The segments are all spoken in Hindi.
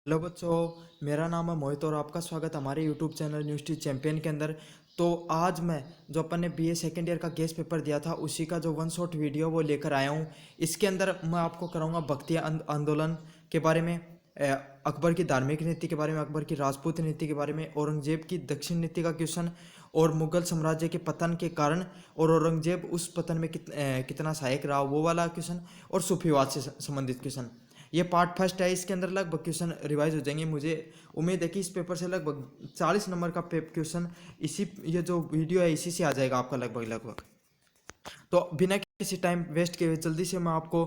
हेलो बच्चों, मेरा नाम है मोहित और आपका स्वागत है हमारे यूट्यूब चैनल न्यूज़ चैंपियन के अंदर। तो आज मैं जो अपन ने बीए सेकेंड ईयर का गेस पेपर दिया था उसी का जो वन शॉट वीडियो वो लेकर आया हूँ। इसके अंदर मैं आपको कराऊंगा भक्ति आंदोलन के बारे में, अकबर की धार्मिक नीति के बारे में, अकबर की राजपूत नीति के बारे में, औरंगजेब की दक्षिण नीति का क्वेश्चन और मुगल साम्राज्य के पतन के कारण और औरंगजेब उस पतन में कितना सहायक रहा वो वाला क्वेश्चन, और सूफीवाद से संबंधित क्वेश्चन। ये पार्ट फर्स्ट है, इसके अंदर लगभग क्वेश्चन रिवाइज हो जाएंगे। मुझे उम्मीद है कि इस पेपर से लगभग 40 नंबर का क्वेश्चन इसी ये जो वीडियो है इसी से आ जाएगा आपका लगभग लगभग। तो बिना किसी टाइम वेस्ट किए हुए जल्दी से मैं आपको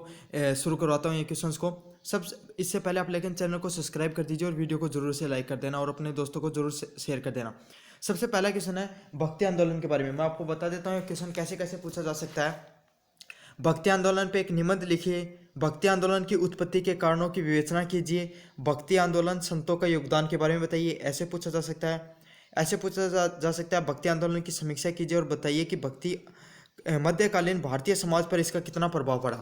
शुरू करवाता हूँ ये क्वेश्चंस को। सब इससे पहले आप लेकिन चैनल को सब्सक्राइब कर दीजिए और वीडियो को जरूर से लाइक कर देना और अपने दोस्तों को जरूर से शेयर कर देना। सबसे पहला क्वेश्चन है भक्ति आंदोलन के बारे में। मैं आपको बता देता हूँ क्वेश्चन कैसे कैसे पूछा जा सकता है। भक्ति आंदोलन पे एक निबंध लिखिए। भक्ति आंदोलन की उत्पत्ति के कारणों की विवेचना कीजिए। भक्ति आंदोलन संतों का योगदान के बारे में बताइए, ऐसे पूछा जा सकता है। ऐसे पूछा जा सकता है भक्ति आंदोलन की समीक्षा कीजिए और बताइए कि भक्ति मध्यकालीन भारतीय समाज पर इसका कितना प्रभाव पड़ा।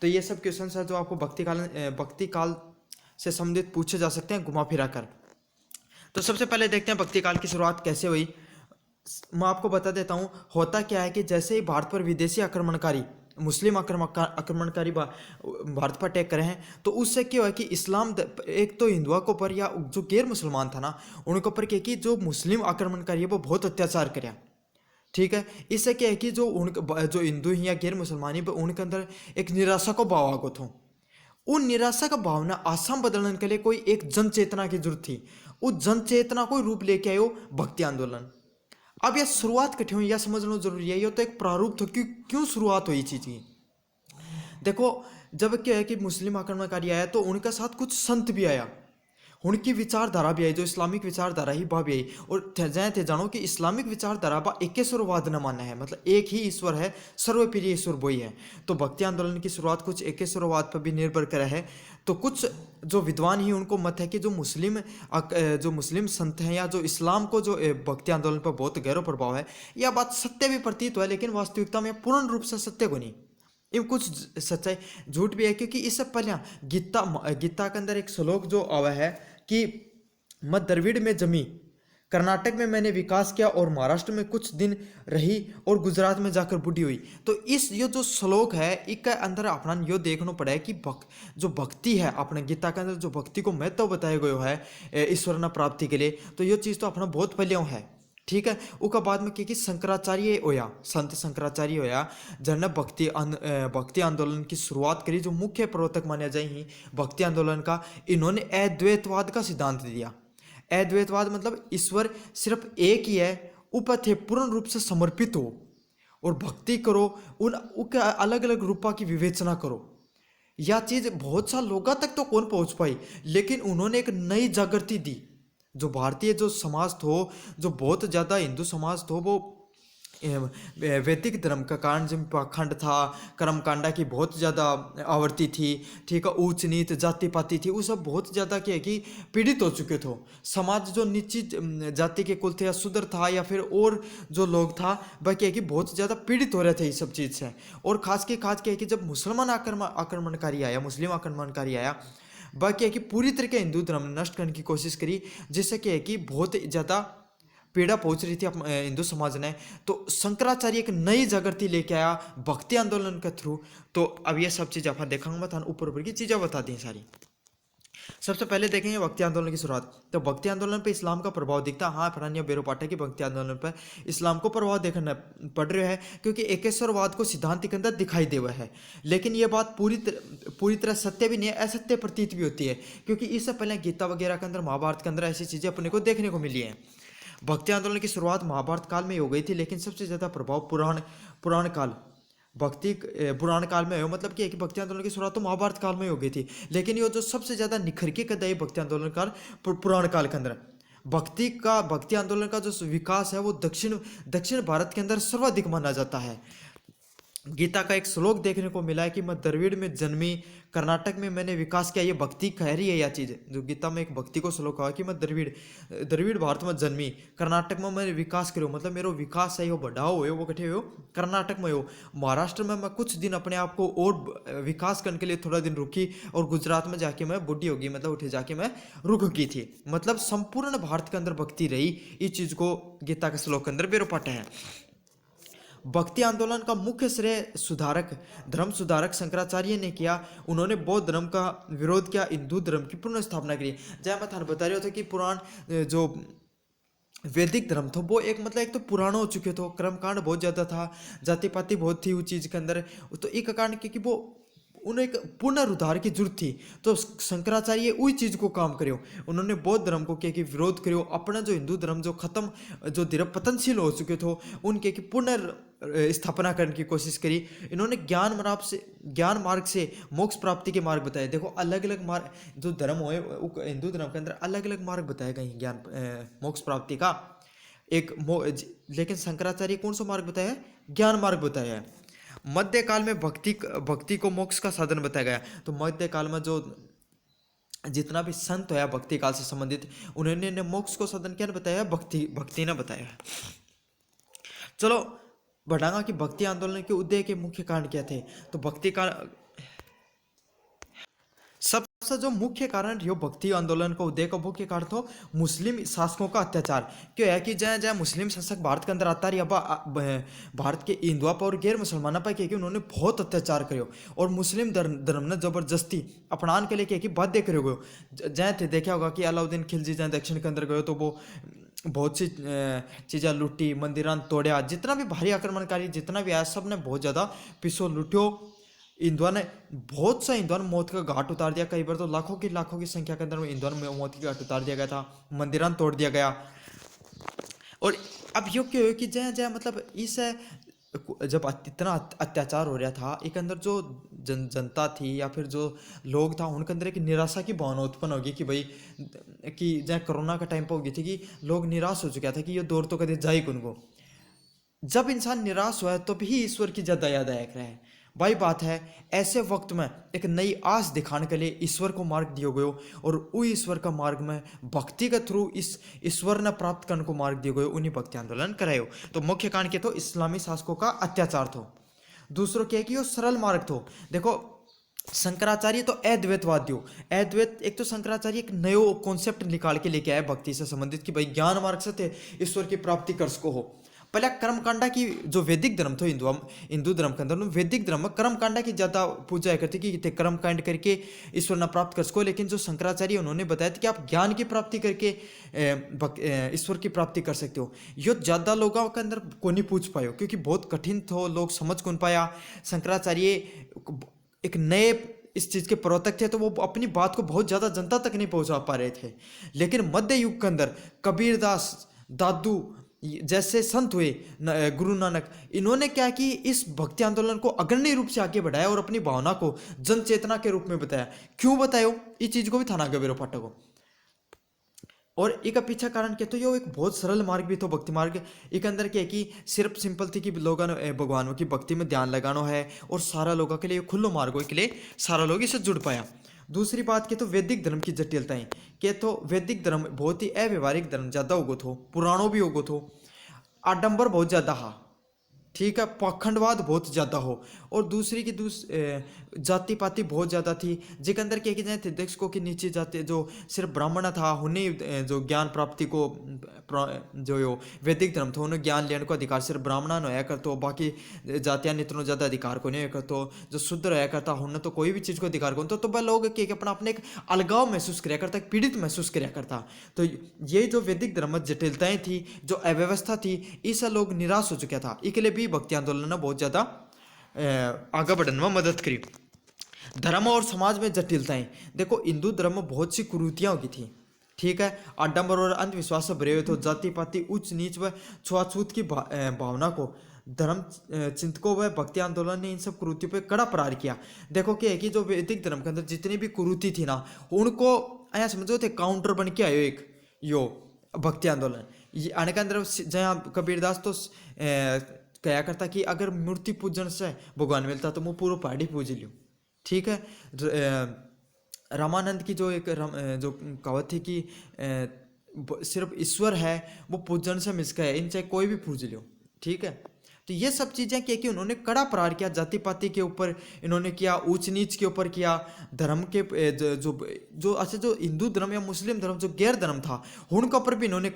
तो ये सब क्वेश्चन है जो आपको भक्ति काल से संबंधित पूछे जा सकते हैं घुमा फिरा कर। तो सबसे पहले देखते हैं भक्ति काल की शुरुआत कैसे हुई। मैं आपको बता देता हूँ होता क्या है कि जैसे ही भारत पर विदेशी आक्रमणकारी मुस्लिम आक्रमणकारी भारत पर अटैक करे हैं तो उससे क्या हुआ कि इस्लाम एक तो हिंदुओं के ऊपर या जो गैर मुसलमान था ना उनके ऊपर क्या कि जो मुस्लिम आक्रमणकारी है वो बहुत अत्याचार करे। ठीक है, इससे क्या है कि जो हिंदू हैं या गैर मुसलमान है उनके अंदर एक निराशा को भाव आगत हो। उन निराशा का भावना आसाम बदलने के लिए कोई एक जन चेतना की जरूरत थी। उस जन चेतना को रूप लेके आयो भक्ति आंदोलन। अब यह शुरुआत कठिन हुई, यह समझना जरूरी है। ये तो एक प्रारूप था क्यों क्यों शुरुआत हुई चीज की। देखो, जब क्या है कि मुस्लिम आक्रमणकारी आया तो उनके साथ कुछ संत भी आया, उनकी विचारधारा भी आई, जो इस्लामिक विचारधारा ही वह भी आई। और थे जानो कि इस्लामिक विचारधारा बा एकेश्वरवाद न मानना है, मतलब एक ही ईश्वर है, सर्वप्रिय ईश्वर वही है। तो भक्ति आंदोलन की शुरुआत कुछ एकेश्वरवाद पर भी निर्भर करा है। तो कुछ जो विद्वान ही उनको मत है कि जो मुस्लिम संत हैं या जो इस्लाम को जो भक्ति आंदोलन पर बहुत गहरा प्रभाव है, यह बात सत्य भी प्रतीत हुआ है लेकिन वास्तविकता में पूर्ण रूप से सत्य को नहीं। ये कुछ सच्चाई झूठ भी है क्योंकि इससे पहले गीता के अंदर एक श्लोक जो आवा है कि मैं द्रविड़ में जमी, कर्नाटक में मैंने विकास किया और महाराष्ट्र में कुछ दिन रही और गुजरात में जाकर बूढ़ी हुई। तो इस ये जो श्लोक है इसके अंदर अपना यो देखना पड़ा है कि जो भक्ति है अपने गीता के अंदर जो भक्ति को महत्व बताया गया है ईश्वर न प्राप्ति के लिए, तो ये चीज़ तो अपना बहुत पहले है। ठीक है, उसके बाद में क्या कि शंकराचार्य होया, संत शंकराचार्य होया जिन्होंने भक्ति आंदोलन की शुरुआत करी, जो मुख्य प्रवर्तक माने जाए ही भक्ति आंदोलन का। इन्होंने अद्वैतवाद का सिद्धांत दिया। अद्वैतवाद मतलब ईश्वर सिर्फ एक ही है, ऊपर थे पूर्ण रूप से समर्पित हो और भक्ति करो, उनके अलग अलग रूपों की विवेचना करो। यह चीज बहुत सा लोगों तक तो कौन पहुंच पाई, लेकिन उन्होंने एक नई जागृति दी। जो भारतीय जो समाज थो, जो बहुत ज़्यादा हिंदू समाज थो, वो वैदिक धर्म का कारण जिन पाखंड था, कर्मकांडा की बहुत ज़्यादा आवृत्ति थी। ठीक है, ऊंच नीच जाति पाति थी, वो सब बहुत ज़्यादा क्या है कि पीड़ित हो चुके थे। समाज जो नीची जाति के कुल थे या शूद्र था या फिर और जो लोग था वह क्या है कि बहुत ज़्यादा पीड़ित हो रहे थे इस सब चीज़ से। और खास क्या है कि जब मुसलमान आक्रमणकारी आया, मुस्लिम आक्रमणकारी आया, बाकी है कि पूरी तरीके हिंदू धर्म नष्ट करने की कोशिश करी, जिससे क्या है कि बहुत ज़्यादा पीड़ा पहुंच रही थी हिंदू समाज ने। तो शंकराचार्य एक नई जागृति लेके आया भक्ति आंदोलन के थ्रू। तो अब ये सब चीज़ अपन देखेंगे, मैं थान ऊपर ऊपर की चीज़ें बता दी सारी। सबसे पहले देखेंगे भक्ति आंदोलन की शुरुआत। तो भक्ति आंदोलन पर इस्लाम का प्रभाव दिखता है। हाँ, फरानिया बेरो पाठक की भक्ति आंदोलन पर इस्लाम को प्रभाव देखना पड़ रहा है क्योंकि एकेश्वरवाद को सिद्धांत के अंदर दिखाई दे हुआ है। लेकिन यह बात पूरी तरह सत्य भी नहीं है, असत्य प्रतीत भी होती है क्योंकि इससे पहले गीता वगैरह के अंदर, महाभारत के अंदर ऐसी चीज़ें अपने को देखने को मिली हैं। भक्ति आंदोलन की शुरुआत महाभारत काल में हो गई थी, लेकिन सबसे ज़्यादा प्रभाव पुराण काल पुराण काल में हो, मतलब कि भक्ति आंदोलन की शुरुआत तो महाभारत काल में हो गई थी, लेकिन ये जो सबसे ज्यादा निखर के कदाई भक्ति आंदोलन काल पुराण काल के अंदर। भक्ति आंदोलन का जो विकास है वो दक्षिण भारत के अंदर सर्वाधिक माना जाता है। गीता का एक श्लोक देखने को मिला है कि मैं द्रविड़ में जन्मी, कर्नाटक में मैंने विकास किया। ये भक्ति कह रही है यह चीज़, जो गीता में एक भक्ति को श्लोक कहा कि मैं द्रविड़ द्रविड़ भारत में जन्मी, कर्नाटक में मैंने विकास करो, मतलब मेरा विकास है वो बढ़ाओ हो, वो कठे हो कर्नाटक में हो। महाराष्ट्र में मैं कुछ दिन अपने आप को और विकास करने के लिए थोड़ा दिन रुकी, और गुजरात में जाके मैं बुढ़ी होगी, मतलब उठे जाके मैं रुक गई थी। मतलब संपूर्ण भारत के अंदर भक्ति रही, इस चीज़ को गीता के श्लोक के अंदर बेरो पाठ है। भक्ति आंदोलन का मुख्य श्रेय सुधारक, धर्म सुधारक शंकराचार्य ने किया। उन्होंने बौद्ध धर्म का विरोध किया, हिंदू धर्म की पुनः स्थापना करी। जय मैं थाने बता रही था कि पुराण जो वैदिक धर्म था वो एक मतलब एक तो पुराना हो चुके थे, कर्मकांड बहुत ज़्यादा था, जाति पाति बहुत थी उस चीज़ के अंदर। तो एक कारण कि वो उन्हें एक पुनरुद्धार की जरूरत थी, तो शंकराचार्य वही चीज़ को काम करो। उन्होंने बौद्ध धर्म को क्या कि विरोध करो, अपना जो हिंदू धर्म जो खत्म जो धीरे पतनशील हो चुके थे उनके की पुनर्स्थापना करने की कोशिश करी। इन्होंने ज्ञान मार्ग से मोक्ष प्राप्ति के मार्ग बताए। देखो अलग अलग मार्ग जो धर्म हो हिंदू धर्म के अंदर अलग अलग मार्ग बताए गए ज्ञान मोक्ष प्राप्ति का लेकिन शंकराचार्य कौन सा मार्ग बताया है? ज्ञान मार्ग बताया है। मध्यकाल में भक्ति को मोक्ष का साधन बताया गया। तो मध्यकाल में जो जितना भी संत होया भक्ति काल से संबंधित, उन्होंने मोक्ष को साधन क्या बताया? भक्ति ने बताया। चलो बढ़ाना कि भक्ति आंदोलन के उदय के मुख्य कारण क्या थे। तो भक्ति का सबसे जो मुख्य कारण यो भक्ति आंदोलन का उदय का मुख्य कारण था मुस्लिम शासकों का अत्याचार। क्यों है कि जय जय मुस्लिम शासक भारत के अंदर आता रही, अब भारत के हिंदुआ पर और गैर मुसलमानों पर क्या कि उन्होंने बहुत अत्याचार करो, और मुस्लिम धर्म ने जबरदस्ती अपनाने के लिए क्या कि बाध्य करो गयो। जय थे देखा होगा कि अलाउद्दीन खिलजी जहाँ दक्षिण के अंदर गयो तो वो बहुत सी चीज़ें लूटी, मंदिरान तोड़िया, जितना भी भारी आक्रमणकारी जितना भी आया सब ने बहुत ज़्यादा पिसो लूटियो। हिंदुआ ने बहुत सा हिंदुआ ने मौत का घाट उतार दिया। कई बार तो लाखों की संख्या के अंदर हिंदुआ ने मौत की घाट उतार दिया गया था, मंदिरान तोड़ दिया गया। और अब यो क्यों हो कि जय जय मतलब इस जब इतना अत्याचार हो रहा था, एक अंदर जो जनता थी या फिर जो लोग था उनके अंदर एक निराशा की भावना उत्पन्न होगी कि भाई कि जहाँ कोरोना का टाइम पर हो गई थी कि लोग निराश हो चुका था कि ये दौर तो कभी जाए उनको। जब इंसान निराश हुआ है तो भी ईश्वर की ज्यादा याद आया रहा है। वही बात है, ऐसे वक्त में एक नई आस दिखाने के लिए ईश्वर को मार्ग दिया गयो, और वो ईश्वर का मार्ग में भक्ति के थ्रू इस ईश्वर ने प्राप्त करने को मार्ग दिया गयो, उन्हीं भक्ति आंदोलन करायो। तो मुख्य कारण क्या तो इस्लामी शासकों का अत्याचार था। दूसरों क्या कि वो सरल मार्ग था। देखो शंकराचार्य तो अद्वैतवादी हो, अद्वैत एक तो शंकराचार्य एक नयो कॉन्सेप्ट निकाल के लेके आए भक्ति से संबंधित कि भाई ज्ञान मार्ग से थे ईश्वर की प्राप्ति कर सको हो। पहले कर्मकांडा की जो वैदिक धर्म था हिंदू धर्म के अंदर, वैदिक धर्म में कर्मकांडा की ज्यादा पूजा करती कि कर्म कांड करके ईश्वर न प्राप्त कर सको। लेकिन जो शंकराचार्य उन्होंने बताया था कि आप ज्ञान की प्राप्ति करके ईश्वर की प्राप्ति कर सकते हो। यो ज्यादा लोगों के अंदर को नहीं पूछ पायो क्योंकि बहुत कठिन था, लोग समझ कौन पाया। शंकराचार्य एक नए इस चीज़ के प्रवर्तक थे तो वो अपनी बात को बहुत ज़्यादा जनता तक नहीं पहुंचा पा रहे थे। लेकिन मध्य युग के अंदर कबीरदास, दादू जैसे संत हुए, गुरु नानक, इन्होंने क्या कि इस भक्ति आंदोलन को अग्रणी रूप से आगे बढ़ाया और अपनी भावना को जन चेतना के रूप में बताया। क्यों बतायो इस चीज को भी थाना गवेरो पाठक को। और एक पीछा कारण क्या तो यो एक बहुत सरल मार्ग भी तो भक्ति मार्ग। एक अंदर क्या है कि सिर्फ सिंपल थी कि लोगों ने भगवानों की भक्ति में ध्यान लगाना है, और सारा लोगों के लिए खुल्लो मार्ग हो, के लिए सारा लोग इससे जुड़ पाया। दूसरी बात के तो वैदिक धर्म की जटिलताएं के तो वैदिक धर्म बहुत ही अव्यवहारिक धर्म ज्यादा होगो थो, पुराणों भी होगो थो, आडंबर बहुत ज्यादा हा, ठीक है, पाखंडवाद बहुत ज़्यादा हो, और दूसरी की जाति पाति बहुत ज़्यादा थी जिसके अंदर क्या कि जाए थे दक्षकों की नीचे जाते जो सिर्फ ब्राह्मण था उन्हें जो ज्ञान प्राप्ति को जो यो वैदिक धर्म था उन्हें ज्ञान लेने को अधिकार सिर्फ ब्राह्मणा ने होया करतो, बाकी जातियां इतना ज़्यादा अधिकार को नहीं करतो। जो शुद्ध रहा करता उन्हें तो कोई भी चीज़ को अधिकार को तो वह लोग क्या अपना अपने एक अलगाव महसूस कराया करता, पीड़ित महसूस कराया करता। तो ये जो वैदिक धर्म में जटिलताएं थी, जो अव्यवस्था थी, इससे लोग निराश हो चुका था। इसके लिए भी भक्ति आंदोलन ने बहुत ज़्यादा आगे बढ़ने में मदद करी। धर्म और समाज में जटिलताएं, देखो हिंदू धर्म में बहुत सी कुरीतियां होगी थी, ठीक है, आडंबर और अंधविश्वास से भरे हुए थे, जाति पाति उच्च नीच व छुआछूत की भावना को धर्म चिंतकों व भक्ति आंदोलन ने इन सब कुरीतियों पर कड़ा प्रहार किया। देखो क्या है कि जो वैदिक धर्म के अंदर जितनी भी कुरीति थी ना, उनको ऐसा समझो थे काउंटर बन के आयो एक यो भक्ति आंदोलन। आने के अंदर जहाँ कबीरदास तो कहा करता कि अगर मूर्ति पूजन से भगवान मिलता तो मैं पूरा पहाड़ी पूज लूँ। ठीक है। रामानंद की जो एक जो कहावत थी कि सिर्फ ईश्वर है वो पूजन से मिसका है, इनसे कोई भी पूज लो। ठीक है। तो ये सब चीज़ें क्या कि उन्होंने कड़ा प्रहार किया, जाति पाति के ऊपर इन्होंने किया, ऊंच नीच के ऊपर किया, धर्म के जो अच्छा जो हिंदू धर्म या मुस्लिम धर्म जो गैर धर्म था उनके ऊपर भी इन्होंने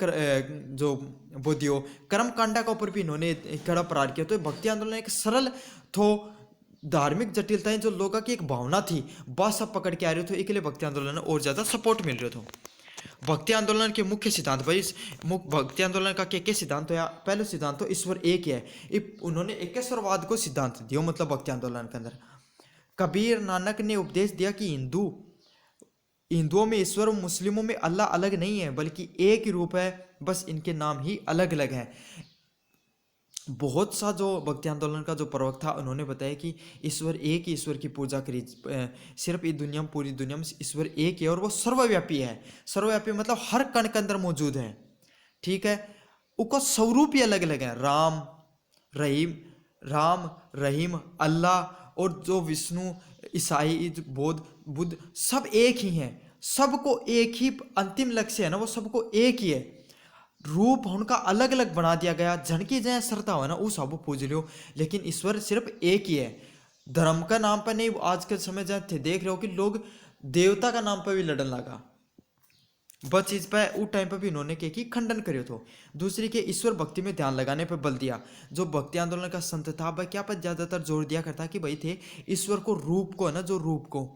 जो वो दियो कर्म कांडा के ऊपर भी इन्होंने कड़ा प्रहार किया। तो भक्ति आंदोलन एक सरल थो, धार्मिक जटिलताएं जो लोगों की एक भावना थी वह सब पकड़ के आ रहे थे, इसके लिए भक्ति आंदोलन और ज़्यादा सपोर्ट मिल रहा था। भक्ति आंदोलन के मुख्य सिद्धांत भाई, भक्ति आंदोलन का क्या क्या सिद्धांत है? पहले सिद्धांत तो ईश्वर एक ही है, उन्होंने एकेश्वरवाद को सिद्धांत दिया। मतलब भक्ति आंदोलन के अंदर कबीर नानक ने उपदेश दिया कि हिंदुओं में ईश्वर और मुस्लिमों में अल्लाह अलग नहीं है बल्कि एक ही रूप है, बस इनके नाम ही अलग अलग हैं। बहुत सा जो भक्ति आंदोलन का जो प्रवक्ता था उन्होंने बताया कि ईश्वर एक ही ईश्वर की पूजा करी, सिर्फ इस दुनिया में पूरी दुनिया में ईश्वर एक ही है और वो सर्वव्यापी है। सर्वव्यापी मतलब हर कण के अंदर मौजूद है। ठीक है। उसका स्वरूप ही अलग अलग है, राम रहीम अल्लाह, और जो विष्णु ईसाई बौद्ध बुद्ध सब एक ही हैं। सबको एक ही अंतिम लक्ष्य है ना, वो सबको एक ही है। रूप उनका अलग अलग बना दिया गया, झनकी जय श्रद्धा हो ना उस सब पूज लो, लेकिन ईश्वर सिर्फ एक ही है। धर्म का नाम पर नहीं, आज के समय जहाँ देख रहे हो कि लोग देवता का नाम पर भी लड़न लगा। बस चीज पर उस टाइम पर भी इन्होंने क्या की खंडन करियो तो। दूसरी के ईश्वर भक्ति में ध्यान लगाने पर बल दिया। जो भक्ति आंदोलन का संत था वह क्या पर ज्यादातर जोर दिया करता कि भाई थे ईश्वर को रूप को है ना, जो रूप को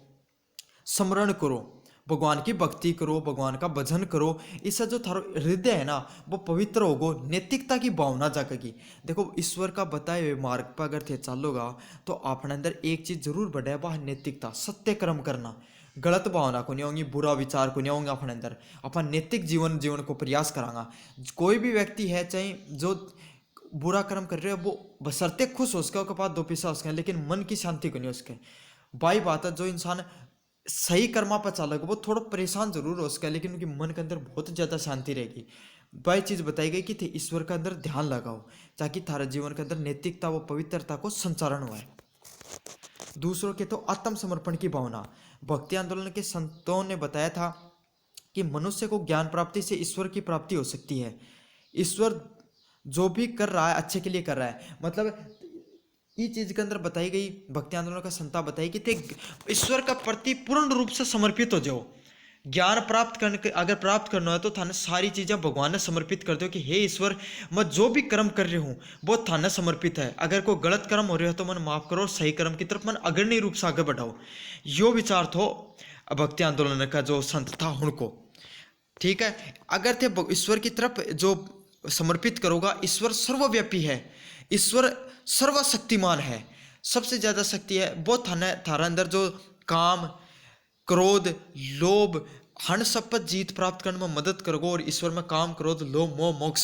स्मरण करो, भगवान की भक्ति करो, भगवान का भजन करो, इससे जो थारो हृदय है ना वो पवित्र होगो, नैतिकता की भावना जागेगी। देखो ईश्वर का बताए हुए मार्ग पर अगर थे चलोगा तो अपने अंदर एक चीज जरूर बढ़े, वह नैतिकता, सत्य कर्म करना, गलत भावना को नहीं होंगी, बुरा विचार को नहीं होंगे अपने अंदर, अपन नैतिक जीवन को प्रयास करांगा। कोई भी व्यक्ति है चाहे जो बुरा कर्म कर रहे हो वो बशर्ते खुश हो उसके पास दो पैसा उसके, लेकिन मन की शांति को नहीं उसके। बाई बात है जो इंसान सही कर्मा पर चालक वो थोड़ा परेशान जरूर हो उसका, लेकिन उनके मन के अंदर बहुत ज्यादा शांति रहेगी। वही चीज बताई गई कि थे ईश्वर के अंदर ध्यान लगाओ ताकि थारा जीवन के अंदर नैतिकता व पवित्रता को संचारण हुआ है। दूसरों के तो आत्मसमर्पण की भावना। भक्ति आंदोलन के संतों ने बताया था कि मनुष्य को ज्ञान प्राप्ति से ईश्वर की प्राप्ति हो सकती है। ईश्वर जो भी कर रहा है अच्छे के लिए कर रहा है। मतलब ये चीज के अंदर बताई गई, भक्ति आंदोलन का संता बताई कि ते ईश्वर का प्रति पूर्ण रूप से समर्पित हो जाओ। ज्ञान प्राप्त करने के अगर प्राप्त करना है तो थाने सारी चीजें भगवान ने समर्पित कर दो कि हे ईश्वर मैं जो भी कर्म कर रही हूँ वो थाने समर्पित है। अगर कोई गलत कर्म हो रहा है तो मन माफ करो और सही कर्म की तरफ मन अग्रणी रूप से आगे बढ़ाओ। यो विचार थो भक्ति आंदोलन का जो संत था उनको। ठीक है। अगर थे ईश्वर की तरफ जो समर्पित करोगा, ईश्वर सर्वव्यापी है, ईश्वर सर्वशक्तिमान है, सबसे ज्यादा शक्ति है वो थारा अंदर जो काम क्रोध लोभ हन सब पर जीत प्राप्त करने में मदद करोगे। और ईश्वर में काम क्रोध लोभ मोह मोक्ष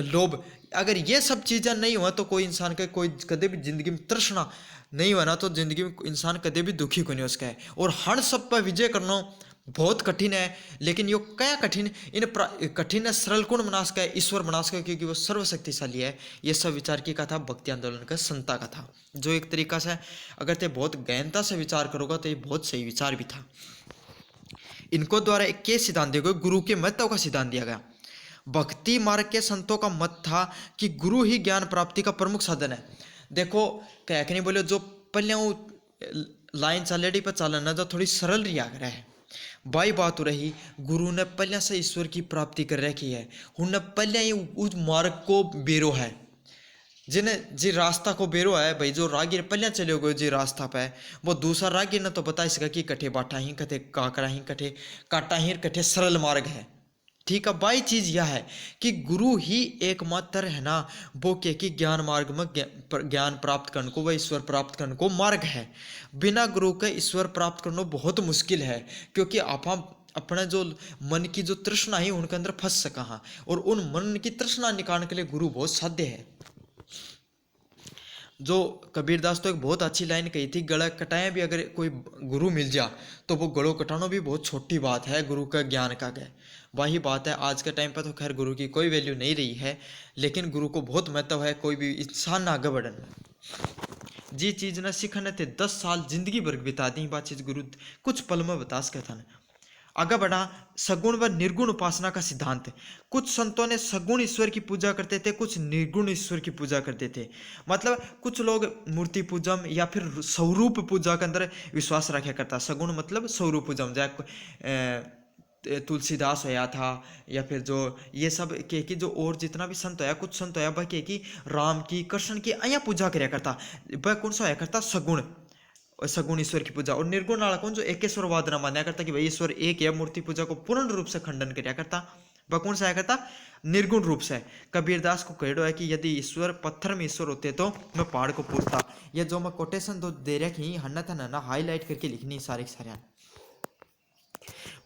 लोभ अगर ये सब चीजें नहीं हुआ तो कोई इंसान का कोई कदे भी जिंदगी में तृष्णा नहीं हुआ ना तो जिंदगी में इंसान कदे भी दुखी को नहीं उसका है। और हर सब पर विजय करना बहुत कठिन है, लेकिन यो क्या कठिन इन कठिन है सरल गुण मनास का है, ईश्वर मनास का, क्योंकि वो सर्वशक्तिशाली है। ये सब विचार की कथा भक्ति आंदोलन का संता का था, जो एक तरीका से अगर ते बहुत गहनता से विचार करोगा तो ये बहुत सही विचार भी था। इनको द्वारा एक के सिद्धांत दिया गया, गुरु के महत्व का सिद्धांत दिया गया। भक्ति मार्ग के संतों का मत था कि गुरु ही ज्ञान प्राप्ति का प्रमुख साधन है। देखो क्या नहीं बोले जो पहले लाइन चलेडी पर चालना जो थोड़ी सरल रिया है। बाई बात हो रही गुरु ने पहले से ईश्वर की प्राप्ति कर रखी है, उन्होंने पहले ही उस मार्ग को बेरो है, जिन्हें जी रास्ता को बेरो है भाई। जो रागीर पहले चले गए जी रास्ता पे वो दूसरा रागीर ने तो बता सका कि कठे बाटा ही कठे काकरा ही कठे काटा ही कठे सरल मार्ग है। ठीक है। बाई चीज यह है कि गुरु ही एकमात्र है ना वो के कि ज्ञान मार्ग में ज्ञान प्राप्त करने को व ईश्वर प्राप्त करने को मार्ग है। बिना गुरु के ईश्वर प्राप्त करना बहुत मुश्किल है, क्योंकि आप अपना जो मन की जो तृष्णा है उनके अंदर फंस सका है, और उन मन की तृष्णा निकालने के लिए गुरु बहुत साध्य है। जो कबीरदास तो एक बहुत अच्छी लाइन कही थी, गला कटाए भी अगर कोई गुरु मिल जा तो वो गलों कटाना भी बहुत छोटी बात है गुरु का ज्ञान का गए। वही बात है, आज के टाइम पर तो खैर गुरु की कोई वैल्यू नहीं रही है, लेकिन गुरु को बहुत महत्व है। कोई भी इंसान ना आगे बढ़न, जी चीज न सीखने थे 10 साल जिंदगी भर बिता दी, बात चीज गुरु कुछ पल में बता सके था। आगे बढ़ा सगुण व निर्गुण उपासना का सिद्धांत। कुछ संतों ने सगुण ईश्वर की पूजा करते थे, कुछ निर्गुण ईश्वर की पूजा करते थे। मतलब कुछ लोग मूर्ति पूजम या फिर स्वरूप पूजा के अंदर विश्वास रखा करता। सगुण मतलब स्वरूप पूजम, जैसे तुलसीदास होया था, या फिर जो ये सब के की जो और जितना भी संत होया, कुछ संत होया वह के की राम की कृष्ण की अया पूजा करया करता। वह कौन सा होया करता? सगुण, सगुण ईश्वर की पूजा। और निर्गुण वाला कौन? जो एकेश्वरवाद न मान्या करता कि भाई ईश्वर एक है, मूर्ति पूजा को पूर्ण रूप से खंडन करया करता। वह कौन सा करता? निर्गुण रूप से। कबीरदास को कहो है कि यदि ईश्वर पत्थर में ईश्वर होते तो मैं पहाड़ को पूछता। ये जो मैं कोटेशन दो दे रखी हन्ना था ना हाईलाइट करके लिखनी सारे सारे।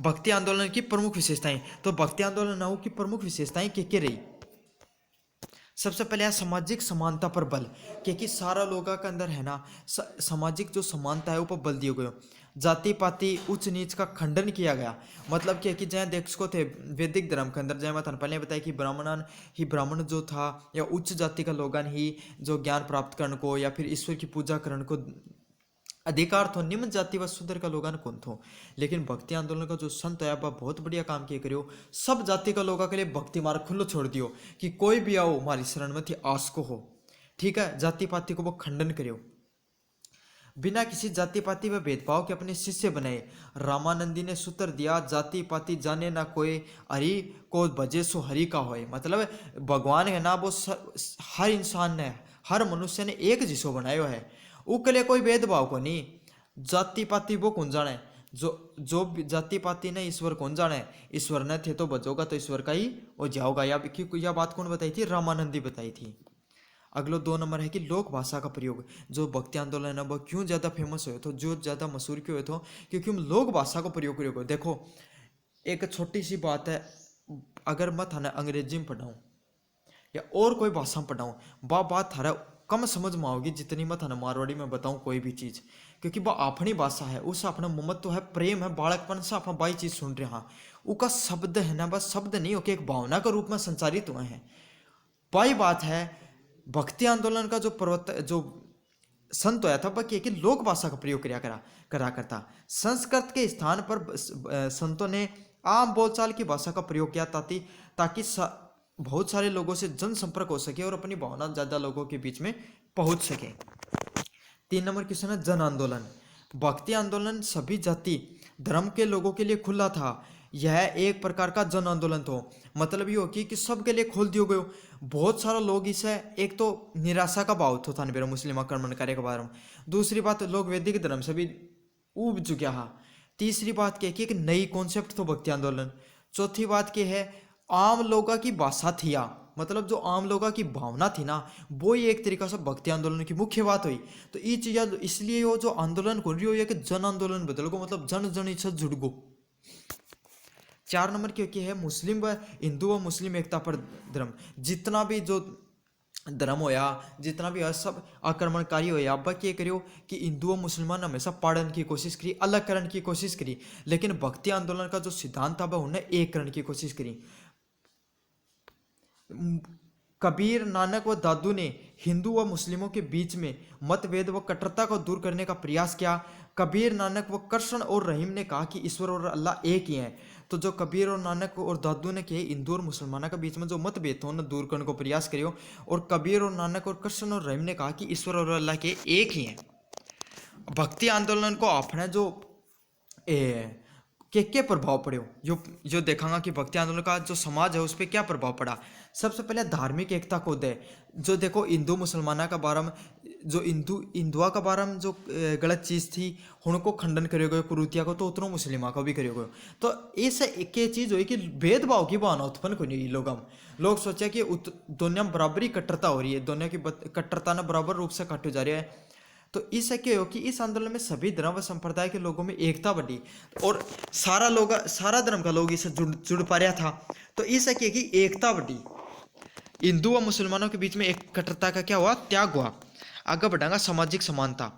भक्ति आंदोलन की प्रमुख विशेषताएं। तो भक्ति आंदोलन की प्रमुख विशेषताएं क्या रही? सबसे पहले है सामाजिक समानता पर बल, क्योंकि सारा लोगों के अंदर है ना सामाजिक जो समानता है ऊपर बल दिया गया। जाति पाति उच्च नीच का खंडन किया गया। मतलब क्या कि जहाँ देख सको थे वैदिक धर्म के अंदर, जहाँ मैं थाने पहले बताया कि ब्राह्मणन ही ब्राह्मण जो था या उच्च जाति का लोगन ही जो ज्ञान प्राप्त करने को या फिर ईश्वर की पूजा करने को अधिकार थो, निम्न जाति व शूद्र का लोगन कौन थो। लेकिन भक्ति आंदोलन का जो संत है वह बहुत बढ़िया काम किए करियो, सब जाति का लोगों के लिए भक्ति मार्ग खुल्लो छोड़ दियो कि कोई भी आओ हमारी शरण में थी आस को हो। ठीक है, जाति पाति को वो खंडन करियो, बिना किसी जाति पाति व भेदभाव के अपने शिष्य बनाए। रामानंदी ने सूत्र दिया, जाति पाति जाने ना कोई, हरि को भजे सो हरि का होए। मतलब भगवान है ना वो हर इंसान ने, हर मनुष्य ने एक जिसो बनायो है, उकले कोई भेदभाव को नहीं। जाति पाति वो कौन जाने, जो जाति पाति ने ईश्वर कौन जाने। ईश्वर ने थे तो बचोगा तो ईश्वर का ही वो जाओगा। यह बात कौन बताई थी? रामानंदी बताई थी। अगलो 2 नंबर है कि लोक भाषा का प्रयोग। जो भक्ति आंदोलन है वो क्यों ज़्यादा फेमस हुए थे, जो ज़्यादा मशहूर क्यों हुए थे? क्योंकि हम लोक भाषा का प्रयोग करेंगे। देखो एक छोटी सी बात है, अगर मैं थाने अंग्रेजी में पढ़ाऊँ या और कोई भाषा में पढ़ाऊँ, वह बात थारा कम समझ में आओगी जितनी मैं थाने मारवाड़ी में बताऊँ कोई भी चीज़, क्योंकि वह अपनी भाषा है, उस अपना ममत्व है, प्रेम है, बालकपन से अपना बाई चीज़ सुन रहे हाँ, उसका शब्द है ना बस शब्द नहीं होके एक भावना का रूप में संचारित हुए हैं। वही बात है भक्ति आंदोलन का जो संत होया था वह कि लोक भाषा का प्रयोग करा करता। संस्कृत के स्थान पर संतों ने आम बोलचाल की भाषा का प्रयोग किया ताकि बहुत सारे लोगों से जनसंपर्क हो सके और अपनी भावना ज्यादा लोगों के बीच में पहुंच सके। 3 नंबर क्वेश्चन है जन आंदोलन। भक्ति आंदोलन सभी जाति धर्म के लोगों के लिए खुला था। यह एक प्रकार का जन आंदोलन था। मतलब ये हो कि सबके लिए खोल दियो गयो। बहुत सारा लोग इसे, एक तो निराशा का भाव था मेरा मुस्लिम आक्रमणकारी के बारे में, दूसरी बात लोग वैदिक धर्म से भी उब चुका है, तीसरी बात क्या कि एक नई कॉन्सेप्ट तो भक्ति आंदोलन, चौथी बात क्या है आम लोगों की भाषा थी, मतलब जो आम लोगों की भावना थी ना वो ही एक तरीका से भक्ति आंदोलन की मुख्य बात हुई। तो ये चीज इसलिए वो जो आंदोलन कर रही हो या कि जन आंदोलन बदल गो, मतलब जन जन इच्छा जुड़ गो। 4 नंबर क्योंकि है मुस्लिम व हिंदू व मुस्लिम एकता पर धर्म। जितना भी जो धर्म होया, जितना भी सब आक्रमणकारी होया, अब क्या करियो कि हिंदू व मुसलमान हमेशा पाड़न की कोशिश करी, अलग करने की कोशिश करी, लेकिन भक्ति आंदोलन का जो सिद्धांत था वह उन्हें एक करने की कोशिश करी। कबीर, नानक व दादू ने हिंदू व मुस्लिमों के बीच में मतभेद व कट्टरता को दूर करने का प्रयास किया। कबीर, नानक व कृष्ण और रहीम ने कहा कि ईश्वर और अल्लाह एक ही हैं। तो जो कबीर और नानक और दादू ने कहे हिंदू और मुसलमानों के बीच में जो मतभेद हो उन्हें दूर करने को प्रयास करियो, और कबीर और नानक और कृष्ण और रहीम ने कहा कि ईश्वर और अल्लाह के एक ही हैं। भक्ति आंदोलन को अपने जो क्या प्रभाव पड़े जो देखांगा कि भक्ति आंदोलन का जो समाज है उस पर क्या प्रभाव पड़ा। सबसे पहले धार्मिक एकता को दे। जो देखो हिंदू मुसलमाना का बारे में, जो हिंदुआ का बारे में जो गलत चीज़ थी उनको खंडन करे गए, कुरूतिया को तो उतनो मुस्लिमा को भी करे गए। तो ऐसा एक चीज़ हुई कि भेदभाव की भावना उत्पन्न को नहीं लोग सोचा कि दोनों में बराबरी कट्टरता हो रही है, दोनों की कट्टरता ने बराबर रूप से काटे जा रही है। तो इससे क्या हो कि इस आंदोलन में सभी धर्म व संप्रदाय के लोगों में एकता बढ़ी और सारा धर्म का लोग इससे जुड़ पा रहा था। तो इससे क्या कि एकता बढ़ी, हिंदू व मुसलमानों के बीच में एक कट्टरता का क्या हुआ, त्याग हुआ। आगे बढ़ांगा सामाजिक समानता।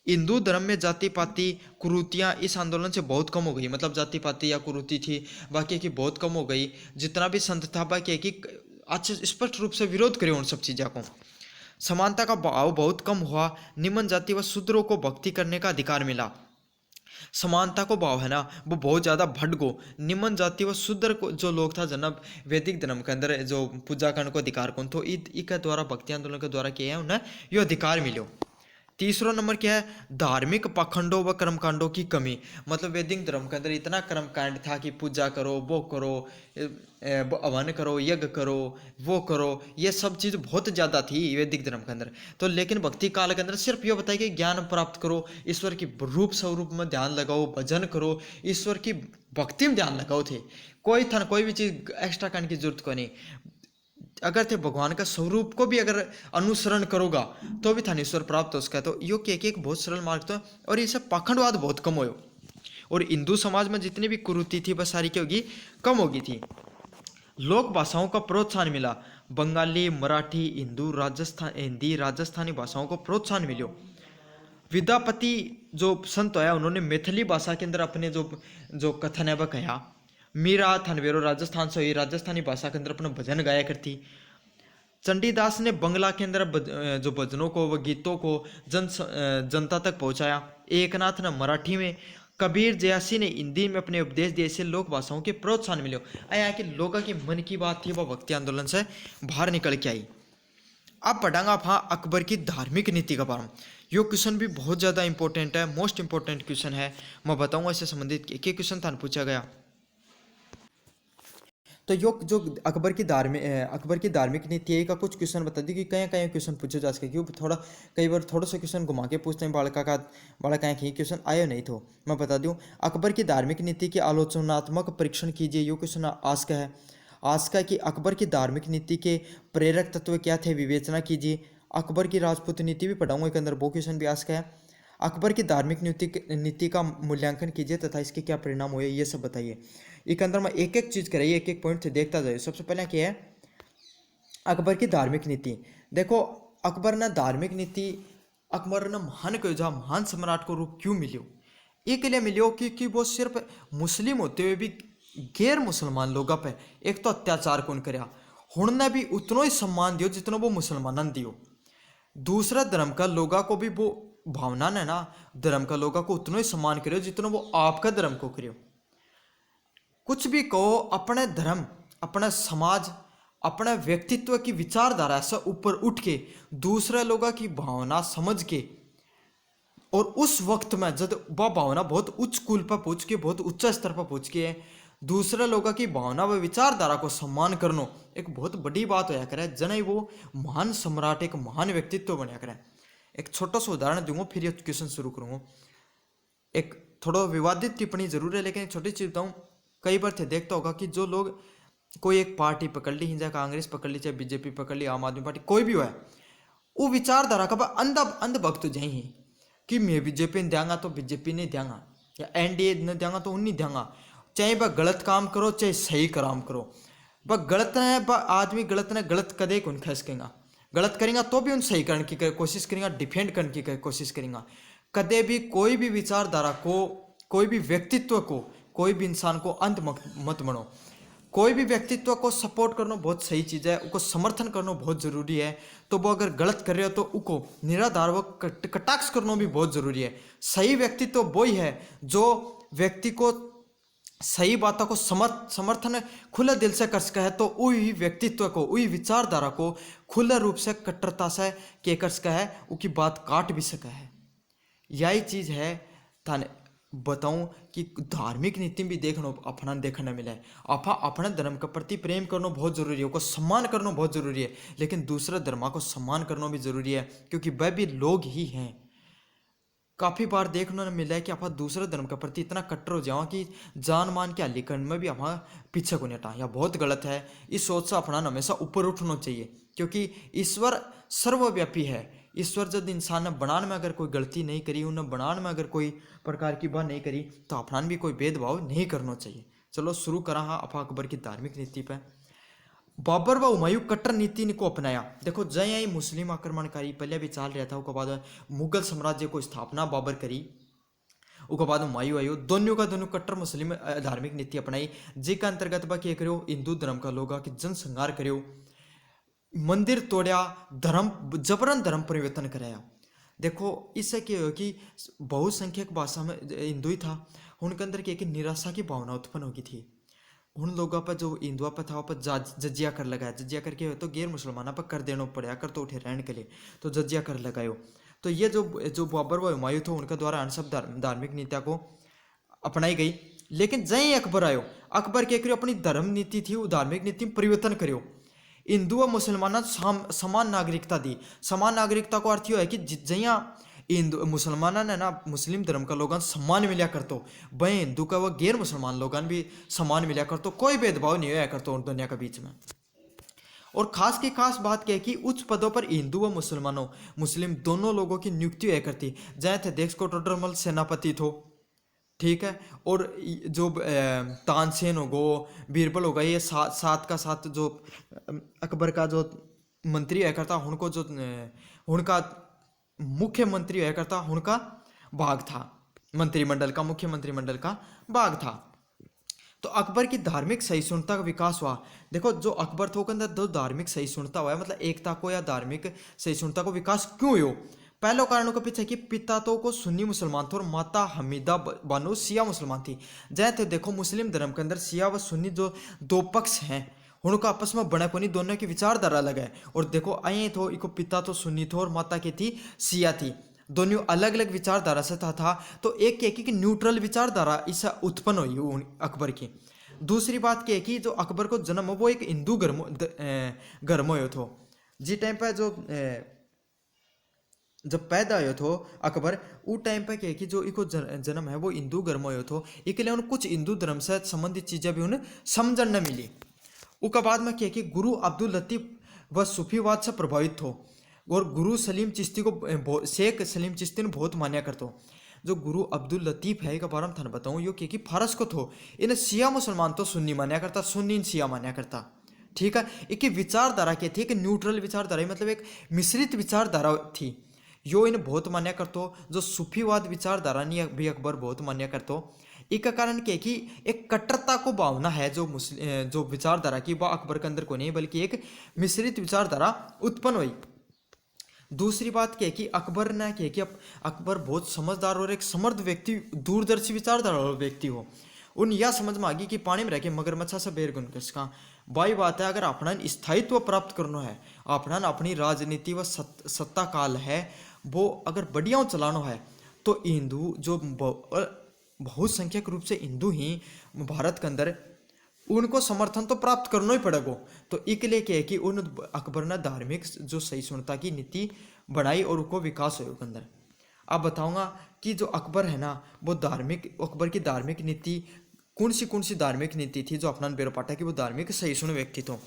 हिंदू धर्म में जाति पाति कुरीतियाँ इस आंदोलन से बहुत कम हो गई, मतलब जाति पाति या कुरीति थी बाकी की बहुत कम हो गई। जितना भी संत था बाकी की अच्छे स्पष्ट रूप से विरोध करे उन सब चीज़ों को। समानता का भाव बहुत कम हुआ। निम्न जाति व शूद्रों को भक्ति करने का अधिकार मिला। समानता को भाव है ना वो बहुत ज़्यादा बढ़ गो। निम्न जाति व शूद्र को जो लोग था जनाब वैदिक धर्म के अंदर जो पूजा करने को अधिकार कौन तो इसके द्वारा भक्ति आंदोलन के द्वारा किया है उन्हें ये अधिकार मिलो। तीसरा नंबर क्या है, धार्मिक पाखंडों व कर्मकांडों की कमी। मतलब वैदिक धर्म के अंदर इतना कर्मकांड था कि पूजा करो वो करो हवन करो यज्ञ करो वो करो, ये सब चीज़ बहुत ज़्यादा थी वैदिक धर्म के अंदर। तो लेकिन भक्ति काल के अंदर सिर्फ ये बताया कि ज्ञान प्राप्त करो, ईश्वर की रूप स्वरूप में ध्यान लगाओ, भजन करो, ईश्वर की भक्ति में ध्यान लगाओ थे। कोई था कोई भी चीज़ एक्स्ट्रा करने की जरूरत को नहीं। अगर थे भगवान का स्वरूप को भी अगर अनुसरण करोगा तो भी था ईश्वर प्राप्त हो सका। तो यो के एक बहुत सरल मार्ग तो, और ये सब पाखंडवाद बहुत कम हो। और हिंदू समाज में जितनी भी कुरीति थी बस सारी क्या होगी, कम होगी थी। लोक भाषाओं का प्रोत्साहन मिला। बंगाली मराठी हिंदी राजस्थानी भाषाओं को प्रोत्साहन मिलो। विद्यापति जो संत है उन्होंने मैथिली भाषा के अंदर अपने जो कथन है वह कहा। मीरा थनवेरो राजस्थान से हुई, राजस्थानी भाषा के अंदर अपना भजन गाया करती। चंडीदास ने बंगला के अंदर जो भजनों को व गीतों को जनता तक पहुंचाया। एकनाथ ने मराठी में, कबीर जयासी ने हिंदी में अपने उपदेश दिए। से लोक भाषाओं के प्रोत्साहन मिले। आया कि लोगों की मन की बात थी वह भक्ति आंदोलन से बाहर निकल के आई। अब पढ़ांगा आप अकबर की धार्मिक नीति का बारे में। यो क्वेश्चन भी बहुत ज़्यादा इंपॉर्टेंट है, मोस्ट इंपॉर्टेंट क्वेश्चन है। मैं बताऊंगा इससे संबंधित एक क्वेश्चन था पूछा गया। तो यो जो अकबर की धार्मिक नीति है का कुछ क्वेश्चन बता दी कि कहीं कहीं क्वेश्चन पूछे जा सके। क्यों थोड़ा कई बार थोड़ा सा क्वेश्चन घुमा के पूछते हैं बालका कहीं क्वेश्चन आयो नहीं तो मैं बता दूं। अकबर की धार्मिक नीति के आलोचनात्मक परीक्षण कीजिए। यो क्वेश्चन आस्क है कि अकबर की धार्मिक नीति के प्रेरक तत्व क्या थे, विवेचना कीजिए। अकबर की राजपूत नीति भी पढ़ाऊंगा एक अंदर, वो क्वेश्चन भी आस्क है। अकबर की धार्मिक नीति का मूल्यांकन कीजिए तथा इसके क्या परिणाम हुए ये सब बताइए। एक अंदर में एक एक चीज़ कराइए, एक एक पॉइंट से देखता जाइए। सबसे पहले क्या है अकबर की धार्मिक नीति। देखो अकबर ने महान क्यों जा, महान सम्राट को रूप क्यों मिलो। एक लिए मिलो क्योंकि वो सिर्फ मुस्लिम होते हुए भी गैर मुसलमान लोगों पे एक तो अत्याचार कौन कराया, उन्होंने भी उतना ही सम्मान दियो जितना वो मुसलमानों दियो। दूसरा धर्म का लोगों को भी वो भावना ने ना, धर्म का लोगों को उतना ही सम्मान करो जितना वो आपका धर्म को करो। कुछ भी कहो, अपने धर्म, अपना समाज, अपने व्यक्तित्व की विचारधारा से ऊपर उठ के दूसरे लोगों की भावना समझ के, और उस वक्त में जब वह भावना बहुत उच्च कुल पर पहुँच के, बहुत उच्च स्तर पर पहुँच के दूसरे लोगों की भावना व विचारधारा को सम्मान करना एक बहुत बड़ी बात होया करे। जन वो महान सम्राट, एक महान व्यक्तित्व बनया करे। एक छोटा सा उदाहरण दूंगा फिर ये क्वेश्चन शुरू करूँगा। एक थोड़ा विवादित टिप्पणी जरूर है लेकिन एक छोटी चीज बताऊँ। कई बार थे देखता होगा कि जो लोग कोई एक पार्टी पकड़ ली, चाहे कांग्रेस पकड़ ली, चाहे बीजेपी पकड़ ली, आम आदमी पार्टी, कोई भी हो है, वो विचारधारा का अंधभक्त जाए ही कि मैं बीजेपी ने देंगा तो बीजेपी नहीं देंगा, या एनडीए ने देंगा तो उन्हीं देंगा। चाहे वह गलत काम करो चाहे सही काम करो, वह गलत है, वह आदमी गलत ने गलत कदे कौन खसकेगा, गलत करेगा तो भी उन सही करने की कोशिश करेगा, डिफेंड करने की कोशिश करेगा। कदे भी कोई भी विचारधारा को, कोई भी व्यक्तित्व को, कोई भी इंसान को अंध मत बनो। कोई भी व्यक्तित्व को सपोर्ट करना बहुत सही चीज़ है, उसको समर्थन करना बहुत ज़रूरी है। तो वो अगर गलत कर रहे हो तो उसको निराधार व कटाक्ष करना भी बहुत ज़रूरी है। सही व्यक्तित्व वही है जो व्यक्ति को सही बातों को समर्थन खुले दिल से कर सका है, तो वही व्यक्तित्व को, वही विचारधारा को खुले रूप से कट्टरता से के कर सका है, उसकी बात काट भी सका है। यही चीज़ है थाने बताऊं कि धार्मिक नीति भी अपना देखने मिला है। अपने धर्म के प्रति प्रेम करना बहुत जरूरी है, उसको सम्मान करना बहुत जरूरी है, लेकिन दूसरे धर्म को सम्मान करना भी जरूरी है क्योंकि वह भी लोग ही हैं। काफ़ी बार देखने मिला है कि आप दूसरे धर्म के प्रति इतना कट्टर हो जाओ कि जान मान के हलीकरण में भी हमारा पीछे को नहीं हटा, यह बहुत गलत है। इस सोच से अपना हमेशा ऊपर उठना चाहिए क्योंकि ईश्वर सर्वव्यापी है। ईश्वर जब इंसान ने बनाने में अगर कोई गलती नहीं करी, उन्हें बनाने में अगर कोई प्रकार की बात नहीं करी, तो अपना भी कोई भेदभाव नहीं करना चाहिए। चलो शुरू करा हाँ आप अकबर की धार्मिक नीति पर। बाबर व हुमायूं कट्टर नीति को अपनाया। देखो जय यही मुस्लिम आक्रमणकारी पहले भी चल रहा था, उसके बाद मुगल साम्राज्य को स्थापना बाबर करी, उसके बाद हुमायूं आयो, दोनों का दोनों कट्टर मुस्लिम धार्मिक नीति अपनाई, जिसके अंतर्गत बा क्या करो, हिंदू धर्म का लोग की जनसंहार करो, मंदिर तोड़या, धर्म जबरन धर्म परिवर्तन कराया। देखो इससे क्या हो कि बहुसंख्यक भाषा में हिंदू ही था, उनके अंदर क्या कि निराशा की भावना उत्पन्न हो गई थी। उन लोगों पर जो हिंदुआ पर था पर जजिया कर लगाया, जजिया करके हो तो गैर मुसलमाना पर कर देना पड़ा, कर तो उठे रहने के लिए तो जजिया कर लगायो। तो ये जो जो बाबर व हुमायूं थे उनके द्वारा अन सब धार्मिक नीतियों को अपनाई गई। लेकिन जय अकबर आयो, अकबर क्या करियो, अपनी धर्म नीति थी वो धार्मिक नीति में परिवर्तन करियो, हिंदू व मुसलमाना समान नागरिकता दी। समान नागरिकता को अर्थ यो है कि जहाँ हिंदू मुसलमाना ने ना मुस्लिम धर्म का लोगों सम्मान मिला करतो, वही हिंदू का व गैर मुसलमान लोगों भी सम्मान मिला करतो, कोई भेदभाव नहीं होया करतो उन दुनिया के बीच में। और खास की खास बात क्या है कि उच्च पदों पर हिंदू व मुसलमानों मुस्लिम दोनों लोगों की नियुक्ति हुआ करती। जहाँ थे देश को टोडरमल सेनापति थो, ठीक है, और जो तानसेन हो गो, बीरबल होगा, ये सात का सात जो अकबर का जो मंत्री है करता, उनको जो उनका मुख्यमंत्री है करता, उनका भाग था, मंत्रिमंडल का मुख्य मंत्रिमंडल का भाग था। तो अकबर की धार्मिक सहिष्णुता का विकास हुआ। देखो जो अकबर थे उसके अंदर दो धार्मिक सहिष्णुता हुआ है, मतलब एकता को या धार्मिक सहिष्णुता को विकास क्यों हो। पहले कारणों के पीछे कि पिता तो को सुन्नी मुसलमान थे और माता हमीदा बानो शिया मुसलमान थी। जैसे देखो मुस्लिम धर्म के अंदर शिया व सुन्नी जो दो पक्ष हैं उनका आपस में बने को नहीं, दोनों की विचारधारा अलग है। और देखो आए तो इको पिता तो सुन्नी थे और माता की थी शिया थी, दोनों अलग अलग विचारधारा से था। तो एक कि न्यूट्रल विचारधारा इससे उत्पन्न हुई अकबर की। दूसरी बात क्या है कि जो अकबर को जन्म हो वो एक हिंदू घर में हुआ था। जिस टाइम पर जो जब पैदा हुआ था अकबर, उस टाइम पर क्या है कि जो इको जन्म है वो हिंदू घर में हुआ था, इसलिए उन्हें कुछ हिंदू धर्म से संबंधित चीजें भी उन्हें समझन न मिली। उसके बाद में क्या है कि गुरु अब्दुल लतीफ व सूफीवाद से प्रभावित हो, और गुरु सलीम चिश्ती को शेख सलीम चिश्ती ने बहुत मान्या करता। जो गुरु अब्दुल लतीफ है इसका बारे में थाने बताऊँ, यो कि फारस को थो, इन्हें शिया मुसलमान तो सुन्नी मान्या करता, सुन्नी शिया मान्या करता, ठीक है। एक विचारधारा क्या थी, एक न्यूट्रल विचारधारा, मतलब एक मिश्रित विचारधारा थी, यो इन्हें बहुत मान्या करतो। जो सूफीवाद विचारधारा नहीं भी अकबर बहुत मान्या करतो। इसका कारण क्या है कि एक कट्टरता को भावना है जो जो विचारधारा की वह अकबर के अंदर को नहीं, बल्कि एक मिश्रित विचारधारा उत्पन्न हुई। दूसरी बात क्या है कि अकबर ने क्या है कि अकबर बहुत समझदार और एक समर्थ व्यक्ति, दूरदर्शी विचारधारा वाला व्यक्ति हो। उन यह समझ में आ गई कि पानी में रह के मगरमच्छा से बेर गुन कर बाई बात है, अगर अपना स्थायित्व प्राप्त करना है, अपना अपनी राजनीति व सत्ता काल है वो अगर बढ़िया चलाना है, तो हिंदू जो बहुसंख्यक रूप से हिंदू ही भारत के अंदर, उनको समर्थन तो प्राप्त करना ही पड़ेगा। तो इसलिए क्या है कि उन अकबर ने धार्मिक जो सहिष्णुता की नीति बनाई और उनको विकास हुआ के अंदर। अब बताऊंगा कि जो अकबर है ना वो अकबर की धार्मिक नीति कौन सी धार्मिक नीति थी जो अपना बेरो पाटा कि वो धार्मिक सहिष्णु व्यक्ति थे।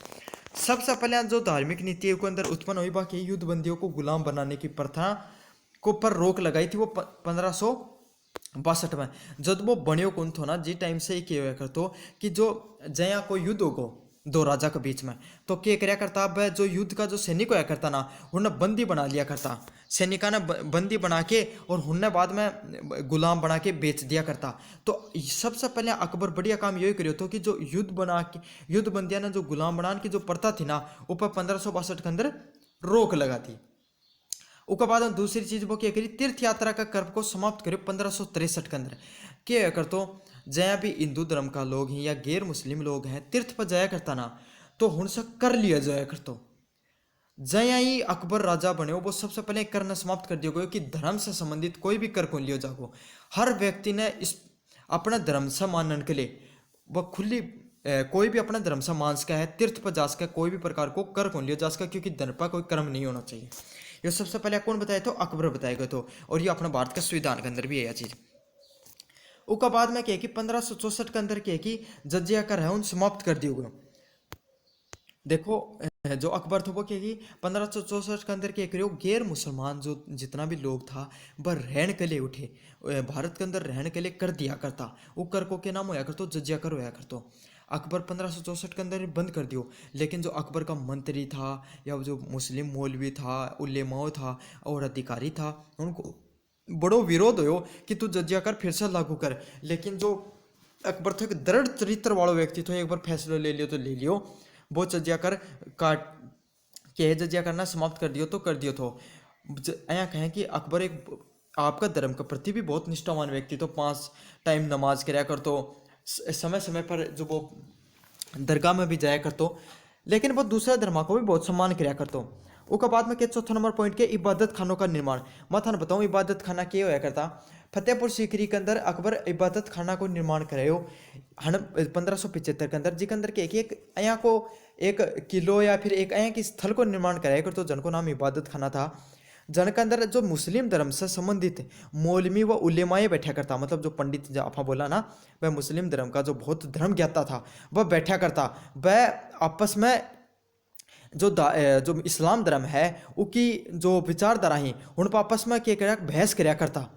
सबसे पहले जो धार्मिक नीति के अंदर उत्पन्न हुई बाकी युद्ध बंदियों को गुलाम बनाने की प्रथा को पर रोक लगाई थी वो 1562 में, जब वो बनियो कौन थो ना, जिस टाइम से ही किया करतो कि जो जया को युद्ध होगो दो राजा के बीच में, तो क्या कराया करता, अब जो युद्ध का जो सैनिक होया करता ना उन्हें बंदी बना लिया करता, सैनिका ने बंदी बना के और उन्हें बाद में गुलाम बना के बेच दिया करता। तो सबसे पहले अकबर बढ़िया काम यही करियो तो कि जो युद्ध बंदियां ने जो गुलाम बनाने की जो प्रथा थी ना ऊपर 1562 के अंदर रोक लगा दी। उसके बाद दूसरी चीज वो क्या करी, तीर्थ यात्रा का कर्म को समाप्त करे 1563 के अंदर। क्या कर तो जहाँ भी हिंदू धर्म का लोग हैं या गैर मुस्लिम लोग हैं तीर्थ पर जाया करता ना, तो उनसे कर लिया जाया करतो। जया ही अकबर राजा बने वो सबसे पहले करना समाप्त कर दिया गया कि धर्म से संबंधित कोई भी कर को लियो जागो। हर व्यक्ति ने इस अपना धर्म से मानने के लिए वह खुली कोई भी अपना धर्म से मान सका है, तीर्थ पर जा सका, कोई भी प्रकार को कर को लियो जा सका, क्योंकि धर्म पर कोई कर्म नहीं होना चाहिए। ये सबसे पहले कौन बताया तो अकबर बताया गया तो, और ये अपना भारत का संविधान के अंदर भी है यह चीज। उसका बाद में क्या कि 1564 के अंदर क्या कि जजिया कर है उन समाप्त कर दिया गया। देखो जो अकबर था वो क्या कि 1564 के अंदर क्या करियो, गैर मुसलमान जो जितना भी लोग था वह रहने के लिए उठे, भारत के अंदर रहने के लिए कर दिया करता। वो कर को क्या नाम होया करतो, जजिया कर होया करतो। अकबर 1564 के अंदर बंद कर दियो। लेकिन जो अकबर का मंत्री था या जो मुस्लिम मौलवी था, उलेमाओ था और अधिकारी था, उनको बड़ो विरोध हो कि तू जजिया कर फिर से लागू कर। लेकिन जो अकबर था, एक दृढ़ चरित्र वाला व्यक्ति था, एक बार फैसला ले लियो तो ले लियो, वो जजिया कर काट के जजिया करना समाप्त कर दियो तो कर दियो। तो यहाँ कहें कि अकबर एक आपका धर्म के प्रति भी बहुत निष्ठावान व्यक्ति, तो 5 टाइम नमाज कराया कर, तो समय समय पर जो वो दरगाह में भी जाया कर, तो लेकिन वो दूसरे धर्म को भी बहुत सम्मान कराया कर। तो उसके बाद में के चौथा नंबर पॉइंट के इबादत खानों का निर्माण। मैं थाने बताऊँ इबादत खाना क्या होया करता। फतेहपुर सीकरी के अंदर अकबर इबादत खाना को निर्माण करायो 1575 के अंदर, जिसके अंदर के एक यहाँ को एक किलो या फिर एक यहाँ की स्थल को निर्माण कराया कर, तो जन को नाम इबादत खाना था। जन के अंदर जो मुस्लिम धर्म से संबंधित मौलवी व उलेमाए बैठा करता, मतलब जो पंडित जो आपा बोला ना, वह मुस्लिम धर्म का जो बहुत धर्म ज्ञाता था वह बैठा करता। वह आपस में जो इस्लाम धर्म है उसकी जो विचारधारा ही उन पर आपस में क्या बहस कराया करता।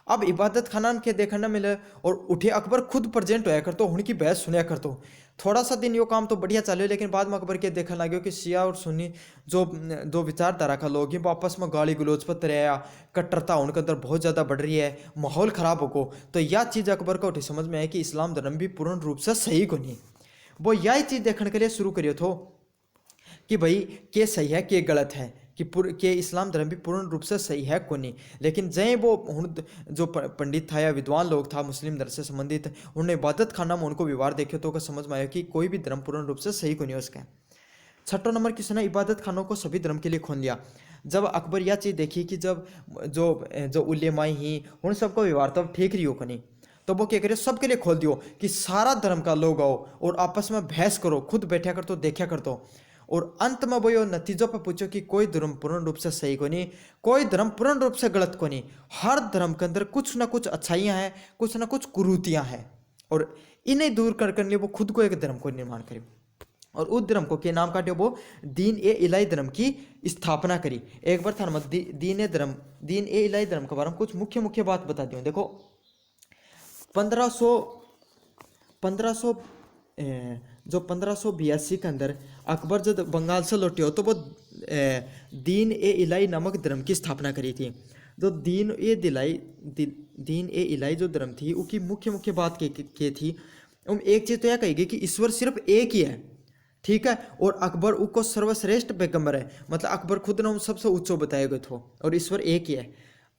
अब इबादत खाना के देखने मिले और उठे अकबर खुद प्रेजेंट होया करतो, उनकी बहस सुनया करतो। थोड़ा सा दिन यो काम तो बढ़िया चले, लेकिन बाद में अकबर के देखने लगे कि शिया और सुन्नी जो जो विचारधारा का लोग हैं आपस में गाली गलौज पर तरया, कट्टरता उनके अंदर बहुत ज़्यादा बढ़ रही है, माहौल ख़राब होगो। तो यह चीज़ अकबर को उठी समझ में आया कि इस्लाम धर्म भी पूर्ण रूप से सही को नहीं। वो यही चीज़ देखने के लिए शुरू करियो थो कि भाई के सही है के गलत है, कि इस्लाम धर्म भी पूर्ण रूप से सही है को नहीं। लेकिन जय वो जो पंडित था या विद्वान लोग था मुस्लिम धर्म से संबंधित, उन्होंने इबादत खाना में उनको व्यवहार देखे तो समझ में आया कि कोई भी धर्म पूर्ण रूप से सही को नहीं उसका। छठा नंबर किसने इबादत खानों को सभी धर्म के लिए खोल दिया। जब अकबर यह चीज़ देखी कि जब जो उलेमाई ही उन सबको व्यवहार तब ठीक रही हो को नहीं, तो वो क्या करे सबके लिए खोल दियो कि सारा धर्म का लोग आओ और आपस में बहस करो, खुद बैठा कर तो देखा कर। तो और अंत में वो नतीजों पर पूछो कि कोई धर्म पूर्ण रूप से सही को नहीं, कोई धर्म पूर्ण रूप से गलत को नहीं। हर धर्म के अंदर कुछ ना कुछ अच्छाइयाँ हैं, कुछ ना कुछ कुरीतियाँ हैं, और इन्हें दूर करने लिए वो खुद को एक धर्म को निर्माण करे और उस धर्म को के नाम काटे वो दीन ए इलाही धर्म की स्थापना करी। एक बार था दीन ए इलाही धर्म के बारे में कुछ मुख्य मुख्य बात बता दी। देखो 1582 के अंदर अकबर जब बंगाल से लौटे हो तो वो दीन ए इलाही नामक धर्म की स्थापना करी थी। जो दीन ए इलाही जो धर्म थी उसकी मुख्य मुख्य बात के थी। एक चीज़ तो यह कहेगी कि ईश्वर सिर्फ एक ही है, ठीक है, और अकबर उसको सर्वश्रेष्ठ पैगंबर है, मतलब अकबर खुद ने सबसे ऊंचो बताए गए थे, और ईश्वर एक ही है।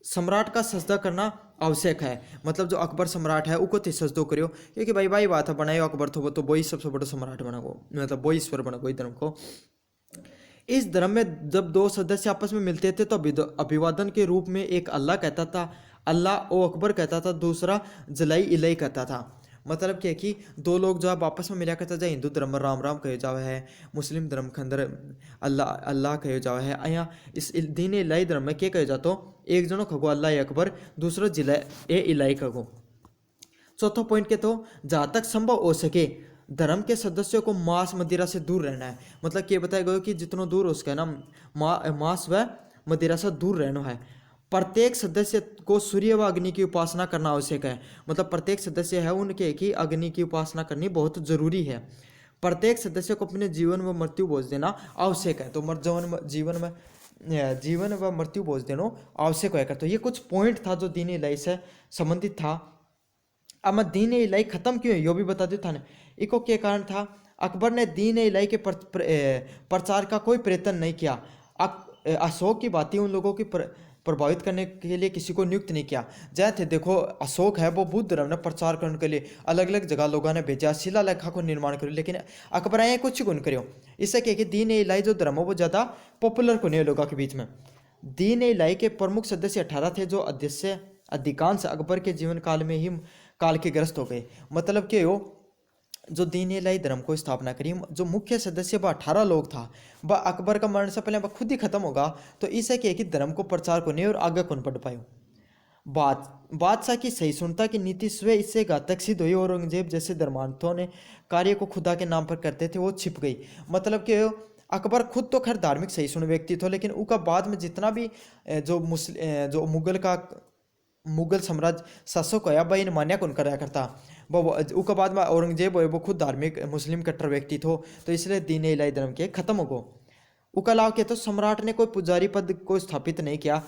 सम्राट का सजदा करना आवश्यक है, मतलब जो अकबर सम्राट है उसको तो सजदो करियो, क्योंकि भाई बात है बनाए अकबर तो वही सबसे बड़ा सम्राट बना को, मतलब वही ईश्वर बना कोई धर्म को। इस धर्म में जब दो सदस्य आपस में मिलते थे तो अभिवादन के रूप में एक अल्लाह कहता था, अल्लाह ओ अकबर कहता था, दूसरा जलाई इलाई कहता था। मतलब क्या कि दो लोग जब आपस में मिला करता जाए, हिंदू धर्म में राम राम कहे जावे है, मुस्लिम धर्म के अंदर अल्लाह अल्लाह कहे जावे है, यहाँ इस दीन इलाही धर्म में क्या कहे जातो, एक जनो खगो अल्लाह अकबर, दूसरो जिला ए इलाई खगो। चौथा पॉइंट के तो जहाँ तक संभव हो सके धर्म के सदस्यों को मांस मदिरा से दूर रहना है। मतलब क्या बताया गया कि जितना दूर हो सके ना मांस व मदिरा से दूर रहना है। प्रत्येक सदस्य को सूर्य व अग्नि की उपासना करना आवश्यक है, मतलब प्रत्येक सदस्य है उनके की अग्नि की उपासना करनी बहुत जरूरी है। प्रत्येक सदस्य को अपने जीवन व मृत्यु बोझ देना आवश्यक है, तो जीवन व मृत्यु बोझ देना आवश्यक है। तो ये कुछ पॉइंट था जो दीन इलाही से संबंधित था। अब मैं दीन इलाही खत्म क्यों है यो भी बता देता था। इको क्या कारण था, अकबर ने दीन इलाही के प्रचार का कोई प्रयत्न नहीं किया। अशोक की बातें उन लोगों की प्रभावित करने के लिए किसी को नियुक्त नहीं किया। जैसे देखो अशोक है वो बुद्ध धर्म ने प्रचार करने के लिए अलग अलग जगह लोगों ने भेजा, शिलालेखा को निर्माण करो, लेकिन अकबर आए कुछ गुण करो। इससे क्या कि दीन इलाही जो धर्म है वो ज़्यादा पॉपुलर को नहीं लोगों के बीच में। दीन इलाही के प्रमुख सदस्य 18 थे, जो अधिकांश अकबर के जीवन काल में ही काल के ग्रस्त हो गए। मतलब कि जो दीन इलाही धर्म को स्थापना करी, जो मुख्य सदस्य वह 18 लोग था, वह अकबर का मरण से पहले वह खुद ही खत्म होगा। तो इसे क्या कि धर्म को प्रचार को नहीं और आगे कौन बढ़ पाए। बादशाह की सहिष्णुता की नीति स्वयं इससे घातक सिद्ध हुई। औरंगजेब जैसे धर्मांतों ने कार्य को खुदा के नाम पर करते थे वो छिप गई। मतलब कि अकबर खुद तो खैर धार्मिक सहिष्णु व्यक्ति था, लेकिन उसका बाद में जितना भी जो मुगल साम्राज्य शासक होया वह इन मान्या कौन कराया करता। वो उसके बाद में औरंगजेब है वो खुद धार्मिक मुस्लिम कट्टर व्यक्ति थो, तो इसलिए दीन इलाही धर्म के खत्म हो गो। उसके अलावा क्या तो सम्राट ने कोई पुजारी पद को स्थापित नहीं किया।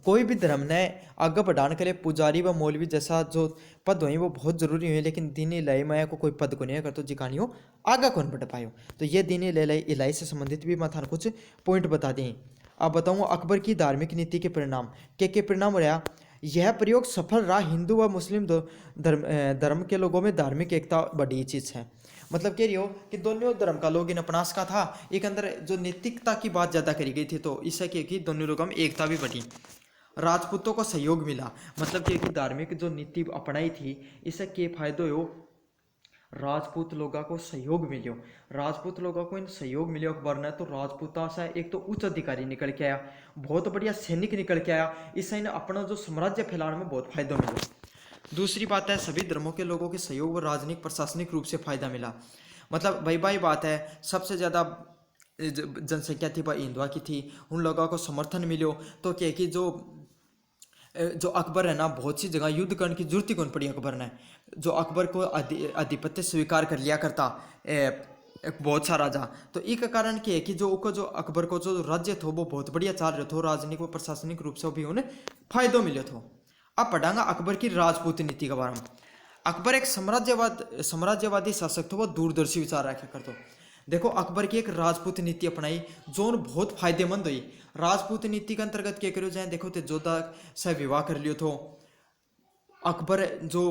कोई भी धर्म ने आगे बढ़ाने के लिए पुजारी व मौलवी जैसा जो पद हुई वो बहुत जरूरी हुई, लेकिन दीन इलाही माया को कोई पद को नहीं अगर तो जिकानियो आगे कौन बढ़ पायो। तो ये दीन इलाही से संबंधित भी मैं थाने कुछ पॉइंट बता दी। अब बताऊँ अकबर की धार्मिक नीति के परिणाम के परिणाम रहा। यह प्रयोग सफल रहा। हिंदू व मुस्लिम धर्म के लोगों में धार्मिक एकता बड़ी चीज़ है। मतलब कह रही हो कि दोनों धर्म का लोग इन अपनास का था, एक अंदर जो नैतिकता की बात ज़्यादा करी गई थी, तो इससे क्या कि दोनों लोगों में एकता भी बढ़ी। राजपूतों को सहयोग मिला, मतलब कि धार्मिक जो नीति अपनाई थी इससे क्या फायदे हो, राजपूत लोगों को सहयोग मिलो। राजपूत लोगों को इन सहयोग मिले अकबर ने, तो राजपूता से एक तो उच्च अधिकारी निकल के आया, बहुत बढ़िया सैनिक निकल के आया, इससे इन्हें अपना जो साम्राज्य फैलाने में बहुत फायदा मिला। दूसरी बात है सभी धर्मों के लोगों के सहयोग और राजनीतिक प्रशासनिक रूप से फायदा मिला। मतलब भाई बात है, सबसे ज़्यादा जनसंख्या थी वह हिंदुआ की थी, उन लोगों को समर्थन मिलो, तो क्या कि जो अकबर है ना, बहुत सी जगह युद्ध करने की जरूरत ही कौन पड़ी अकबर ने। जो अकबर को आधिपत्य स्वीकार कर लिया करता बहुत सा राजा, तो एक कारण क्या है कि जो अकबर को जो राज्य था वो बहुत बढ़िया चल रहे थे, राजनीतिक व प्रशासनिक रूप से भी उन्हें फायदो मिले थे। अब पढ़ांगा अकबर की राजपूत नीति के बारे में। अकबर एक साम्राज्यवादी शासक था, वो दूरदर्शी विचार रखा करते। देखो अकबर की एक राजपूत नीति अपनाई जो बहुत फायदेमंद हुई। राजपूत नीति के अंतर्गत क्या करो जाए, देखो तो जोधा से विवाह कर लियो तो अकबर जो